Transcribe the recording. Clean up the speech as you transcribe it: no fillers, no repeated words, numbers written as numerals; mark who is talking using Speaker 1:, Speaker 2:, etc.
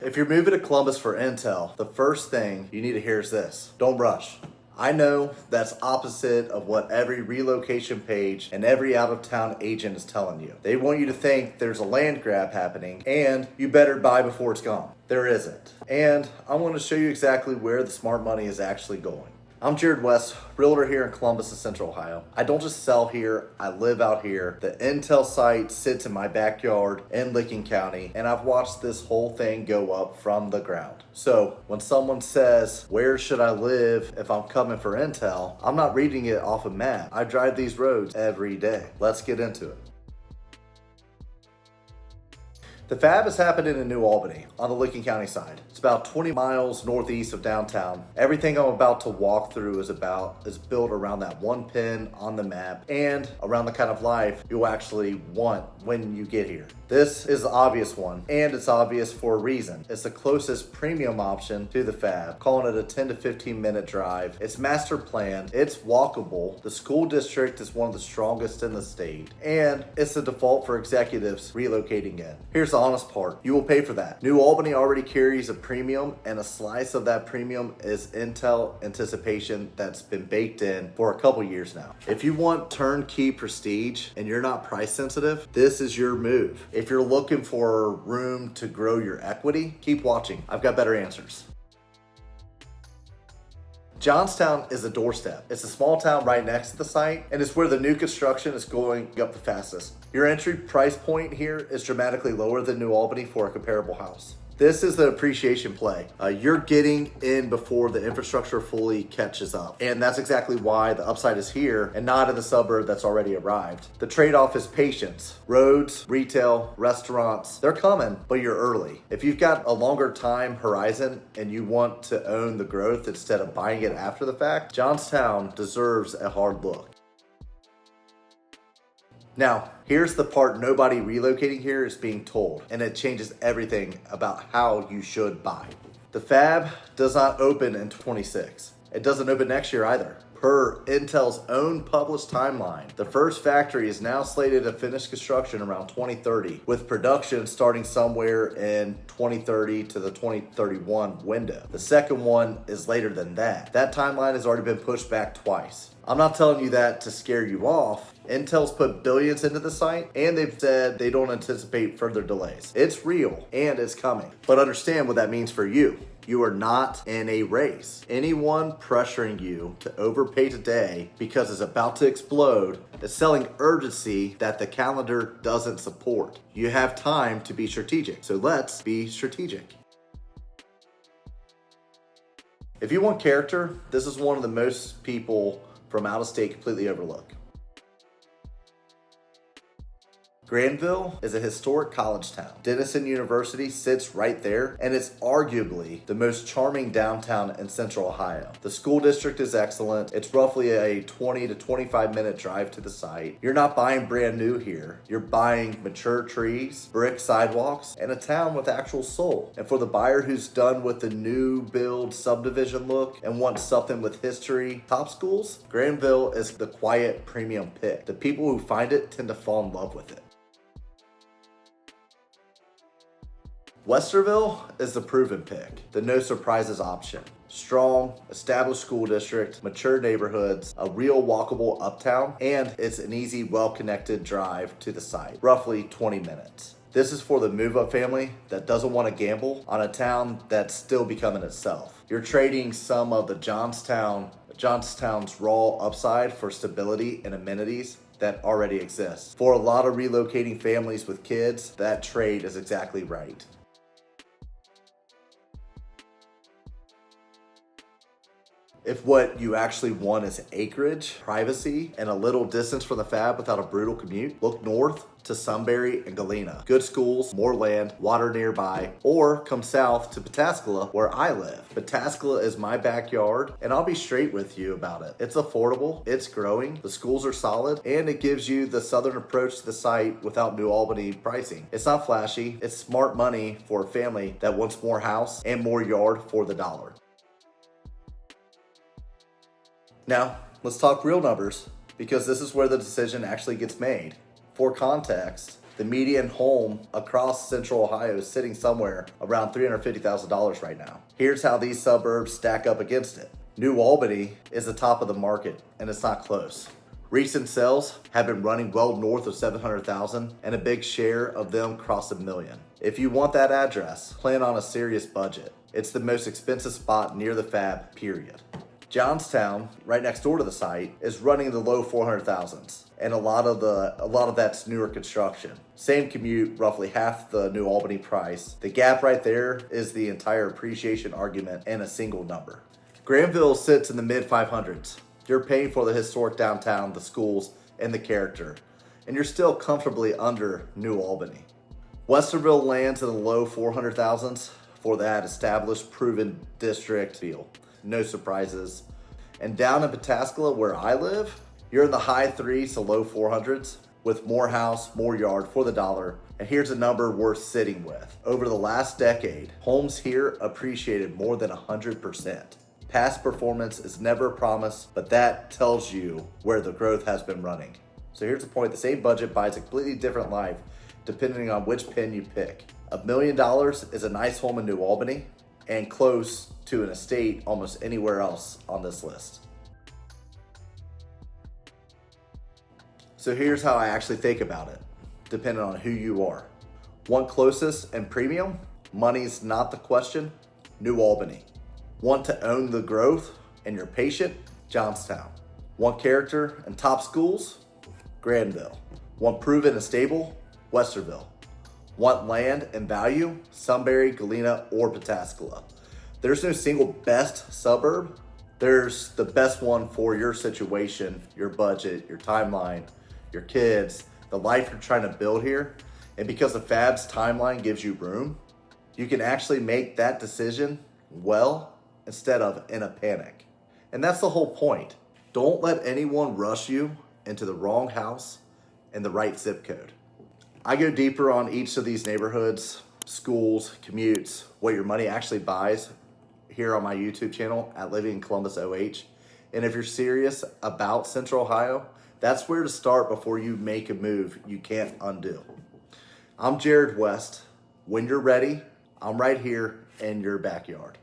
Speaker 1: If you're moving to Columbus for Intel, the first thing you need to hear is this: don't rush. I know that's opposite of what every relocation page and every out-of-town agent is telling you. They want you to think there's a land grab happening and you better buy before it's gone. There isn't. And I want to show you exactly where the smart money is actually going. I'm Jared.west, Realtor here in Columbus and Central Ohio. I don't just sell here, I live out here. The Intel site sits in my backyard in Licking County, and I've watched this whole thing go up from the ground. So when someone says, where should I live if I'm coming for Intel, I'm not reading it off a map. I drive these roads every day. Let's get into it. The fab is happening in New Albany on the Licking County side. It's about 20 miles northeast of downtown. Everything I'm about to walk through is built around that one pin on the map and around the kind of life you'll actually want when you get here. This is the obvious one, and it's obvious for a reason. It's the closest premium option to the fab, calling it a 10 to 15 minute drive. It's master planned, it's walkable, the school district is one of the strongest in the state, and it's the default for executives relocating in. Here's the honest part: you will pay for that. New Albany already carries a premium, and a slice of that premium is Intel anticipation that's been baked in for a couple years now. If you want turnkey prestige and you're not price sensitive, this is your move. If you're looking for room to grow your equity, keep watching. I've got better answers. Johnstown is a doorstep. It's a small town right next to the site, and it's where the new construction is going up the fastest. Your entry price point here is dramatically lower than New Albany for a comparable house. This is the appreciation play. You're getting in before the infrastructure fully catches up. And that's exactly why the upside is here and not in the suburb that's already arrived. The trade-off is patience. Roads, retail, restaurants, they're coming, but you're early. If you've got a longer time horizon and you want to own the growth instead of buying it after the fact, Johnstown deserves a hard look. Now, here's the part nobody relocating here is being told, and it changes everything about how you should buy. The fab does not open in 26. It doesn't open next year either. Per Intel's own published timeline, the first factory is now slated to finish construction around 2030, with production starting somewhere in 2030 to the 2031 window. The second one is later than that. That timeline has already been pushed back twice. I'm not telling you that to scare you off. Intel's put billions into the site, and they've said they don't anticipate further delays. It's real, and it's coming. But understand what that means for you. You are not in a race. Anyone pressuring you to overpay today because it's about to explode is selling urgency that the calendar doesn't support. You have time to be strategic, so let's be strategic. If you want character, this is one of the most people from out of state completely overlook. Granville is a historic college town. Denison University sits right there, and it's arguably the most charming downtown in Central Ohio. The school district is excellent. It's roughly a 20 to 25 minute drive to the site. You're not buying brand new here. You're buying mature trees, brick sidewalks, and a town with actual soul. And for the buyer who's done with the new build subdivision look and wants something with history, top schools, Granville is the quiet premium pick. The people who find it tend to fall in love with it. Westerville is the proven pick, the no surprises option. Strong, established school district, mature neighborhoods, a real walkable uptown, and it's an easy, well-connected drive to the site, roughly 20 minutes. This is for the move-up family that doesn't want to gamble on a town that's still becoming itself. You're trading some of the Johnstown's raw upside for stability and amenities that already exist. For a lot of relocating families with kids, that trade is exactly right. If what you actually want is acreage, privacy, and a little distance from the fab without a brutal commute, look north to Sunbury and Galena. Good schools, more land, water nearby, or come south to Pataskala where I live. Pataskala is my backyard, and I'll be straight with you about it. It's affordable, it's growing, the schools are solid, and it gives you the southern approach to the site without New Albany pricing. It's not flashy, it's smart money for a family that wants more house and more yard for the dollar. Now, let's talk real numbers, because this is where the decision actually gets made. For context, The median home across Central Ohio is sitting somewhere around $350,000 right now. Here's how these suburbs stack up against it. New Albany is the top of the market, and it's not close. Recent sales have been running well north of 700,000, and a big share of them cross $1 million. If you want that address, plan on a serious budget. It's the most expensive spot near the fab, period. Johnstown, right next door to the site, is running in the low 400,000s, and a lot of that's newer construction. Same commute, roughly half the New Albany price. The gap right there is the entire appreciation argument in a single number. Granville sits in the mid 500s. You're paying for the historic downtown, the schools, and the character, and you're still comfortably under New Albany. Westerville lands in the low 400,000s for that established, proven district feel. No surprises. And down in Pataskala, where I live, you're in the high 3s to low 400s with more house, more yard for the dollar. And here's a number worth sitting with. Over the last decade, homes here appreciated more than 100%. Past performance is never a promise, but that tells you where the growth has been running. So here's the point. The same budget buys a completely different life depending on which pen you pick. $1 million is a nice home in New Albany and close to an estate almost anywhere else on this list. So here's how I actually think about it, depending on who you are. Want closest and premium? Money's not the question. New Albany. Want to own the growth and you're patient? Johnstown. Want character and top schools? Granville. Want proven and stable? Westerville. Want land and value? Sunbury, Galena, or Pataskala. There's no single best suburb. There's the best one for your situation, your budget, your timeline, your kids, the life you're trying to build here. And because the Fab's timeline gives you room, you can actually make that decision well instead of in a panic. And that's the whole point. Don't let anyone rush you into the wrong house and the right zip code. I go deeper on each of these neighborhoods, schools, commutes, what your money actually buys here on my YouTube channel at Living in Columbus OH. And if you're serious about Central Ohio, that's where to start before you make a move you can't undo. I'm Jared West. When you're ready, I'm right here in your backyard.